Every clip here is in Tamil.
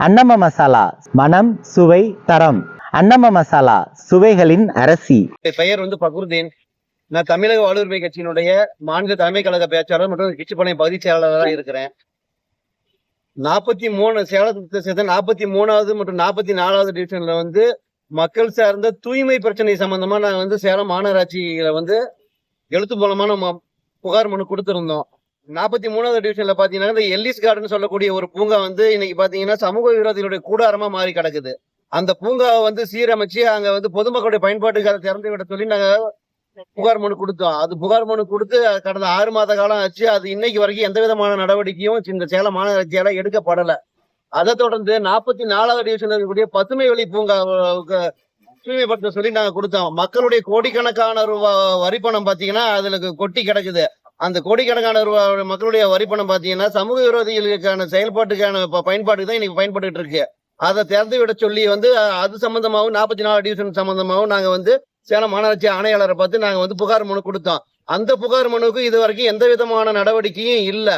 அன்னம மசாலா மனம் சுவை தரம். அன்னம மசாலா சுவைகளின் அரசி. பெயர் பக்ருதீன். நான் தமிழக வாழ்வுரிமை கட்சியினுடைய மாநில தலைமை கழக பேச்சாளர் மற்றும் கிச்சிப்பாளையம் பகுதி செயலாளராக இருக்கிறேன். 43 சேலத்தை சேர்ந்த 43வது மற்றும் 44வது டிவிஷன்ல மக்கள் சார்ந்த தூய்மை பிரச்சனை சம்பந்தமா நாங்க சேலம் மாநகராட்சியில எழுத்து மூலமான புகார் மனு கொடுத்திருந்தோம். 43வது டிவிஷன்ல பாத்தீங்கன்னா இந்த எல்லிஸ் கார்டன் சொல்லக்கூடிய ஒரு பூங்கா இன்னைக்கு பாத்தீங்கன்னா சமூக விரோதிகளுடைய கூடாரமா மாறி கிடக்குது. அந்த பூங்காவை சீரமைச்சு அங்க பொதுமக்களுடைய பயன்பாட்டுக்கு அதை திறந்து விட சொல்லி நாங்க புகார் மனு கொடுத்தோம். அது புகார் மனு கொடுத்து கடந்த 6 மாத காலம் ஆச்சு. அது இன்னைக்கு வரைக்கும் எந்த விதமான நடவடிக்கையும் இந்த சேலம் மாநகராட்சியால எடுக்கப்படல. அதை தொடர்ந்து 44வது டிவிஷன்ல இருக்கக்கூடிய பசுமை வெளி பூங்காவுக்கு தூய்மைப்படுத்த சொல்லி நாங்க கொடுத்தோம். மக்களுடைய கோடிக்கணக்கான வரிப்பணம் பாத்தீங்கன்னா அதுல கொட்டி கிடக்குது. அந்த கோடிக்கணக்கான மக்களுடைய வரிப்பணம் பாத்தீங்கன்னா சமூக விரோதிகளுக்கான செயல்பாட்டுக்கான பயன்பாட்டுக்கு தான் இன்னைக்கு பயன்பட்டு இருக்கு. அதை திறந்து விட சொல்லி அது சம்பந்தமாகவும் 44 டிவிஷன் சம்பந்தமாகவும் நாங்க சேலம் மாநகராட்சி ஆணையாளரை பார்த்து நாங்க புகார் மனு கொடுத்தோம். அந்த புகார் மனுக்கு இது வரைக்கும் எந்த விதமான நடவடிக்கையும் இல்ல.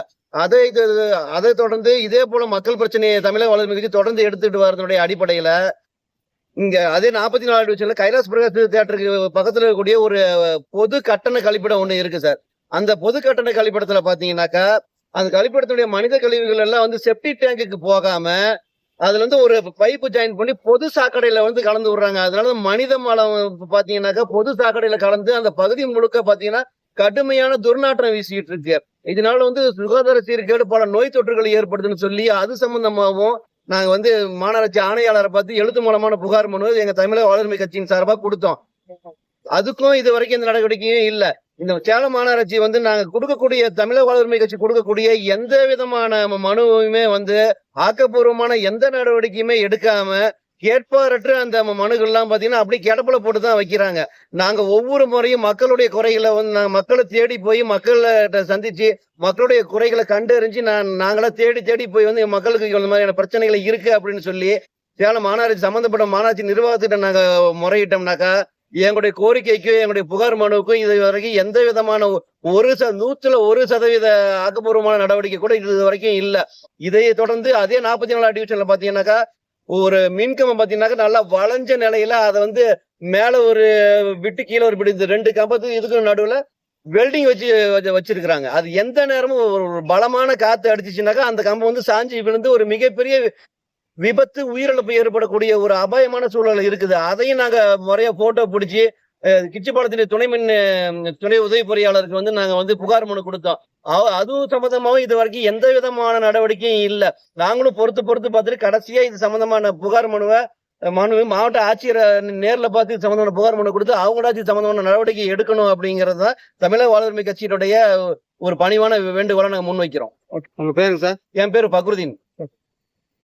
அதை தொடர்ந்து இதே போல மக்கள் பிரச்சனையை தமிழக வாழ்வுரிமை கட்சி தொடர்ந்து எடுத்துட்டு வரதுடைய அடிப்படையில இங்க அதே 44 டிவிஷன்ல கைலாஸ் பிரகாஷ் தியேட்டருக்கு பக்கத்துல இருக்கக்கூடிய ஒரு பொது கட்டண கழிப்பிடம் ஒண்ணு இருக்கு சார். அந்த பொது கட்டண கழிப்பிடத்துல பாத்தீங்கன்னாக்கா அந்த கழிப்பிடத்துடைய மனித கழிவுகள் எல்லாம் செப்டி டேங்குக்கு போகாம அதுல ஒரு பைப்பு ஜாயின் பண்ணி பொது சாக்கடையில கலந்து விடுறாங்க. அதனால மனித மலம் பாத்தீங்கன்னாக்கா பொது சாக்கடையில கலந்து அந்த பகுதி முழுக்க பாத்தீங்கன்னா கடுமையான துர்நாற்றம் வீசிட்டு இருக்கு. இதனால சுகாதார சீர்கேடு பல நோய் தொற்றுகள் ஏற்படுதுன்னு சொல்லி அது சம்பந்தமாகவும் நாங்க மாநகராட்சி ஆணையாளரை பார்த்து எழுத்து மூலமான புகார் மனு எங்க தமிழக வாழ்வுரிமை கட்சியின் சார்பா கொடுத்தோம். அதுக்கும் இது வரைக்கும் எந்த நடவடிக்கையும் இல்ல. இந்த சேலம் மாநகராட்சி நாங்க கொடுக்கக்கூடிய தமிழக வாழ்வுரிமை கட்சி கொடுக்கக்கூடிய எந்த விதமான மனுவுமே ஆக்கப்பூர்வமான எந்த நடவடிக்கையுமே எடுக்காம கேட்பாரற்று அந்த மனுக்கள்லாம் பாத்தீங்கன்னா அப்படி கிடப்புல போட்டுதான் வைக்கிறாங்க. நாங்க ஒவ்வொரு முறையும் மக்களுடைய குறைகளை மக்களை தேடி போய் மக்கள்கிட்ட சந்திச்சு மக்களுடைய குறைகளை கண்டறிஞ்சு நாங்களா தேடி தேடி போய் மக்களுக்கு இந்த மாதிரியான பிரச்சனைகள் இருக்கு அப்படின்னு சொல்லி சேலம் மாநகராட்சி சம்பந்தப்பட்ட மாநகராட்சி நிர்வாகத்திட்ட நாங்க முறையிட்டோம்னாக்கா எங்களுடைய கோரிக்கைக்கும் எங்களுடைய புகார் மனுவுக்கும் இது வரைக்கும் எந்த விதமான 100% ஆக்கப்பூர்வமான நடவடிக்கை கூட இது வரைக்கும் இல்ல. இதை தொடர்ந்து அதே 44 டிவிஷன்ல பாத்தீங்கன்னாக்கா ஒரு மின்கம்பம் பாத்தீங்கன்னாக்கா நல்லா வளைஞ்ச நிலையில அதை மேல ஒரு விட்டு கீழே ஒரு பிடி 2 கம்பத்து இதுக்கு நடுவுல வெல்டிங் வச்சிருக்கிறாங்க. அது எந்த நேரமும் ஒரு பலமான காத்து அடிச்சுச்சுனாக்கா அந்த கம்பம் சாஞ்சி விழுந்து ஒரு மிகப்பெரிய விபத்து உயிரிழப்பு ஏற்படக்கூடிய ஒரு அபாயமான சூழல் இருக்குது. அதையும் நாங்க முறையா போட்டோ பிடிச்சி கிச்சிப்பாளத்தின் துணை உதவி பொறியாளருக்கு நாங்க புகார் மனு கொடுத்தோம். அதுவும் சம்பந்தமாவும் இது வரைக்கும் எந்த விதமான நடவடிக்கையும் இல்ல. நாங்களும் பொறுத்து பார்த்துட்டு கடைசியா இது சம்பந்தமான புகார் மனு மாவட்ட ஆட்சியரை நேர்ல பார்த்து இது சம்பந்தமான புகார் மனு கொடுத்து அவங்களாச்சும் சம்பந்தமான நடவடிக்கை எடுக்கணும் அப்படிங்கறது தான் தமிழக வாழ்வுரிமை கட்சியினுடைய ஒரு பணிவான வேண்டுகோளை நாங்க முன்வைக்கிறோம். உங்க பேருங்க சார்? என் பேரு பக்ருதீன்.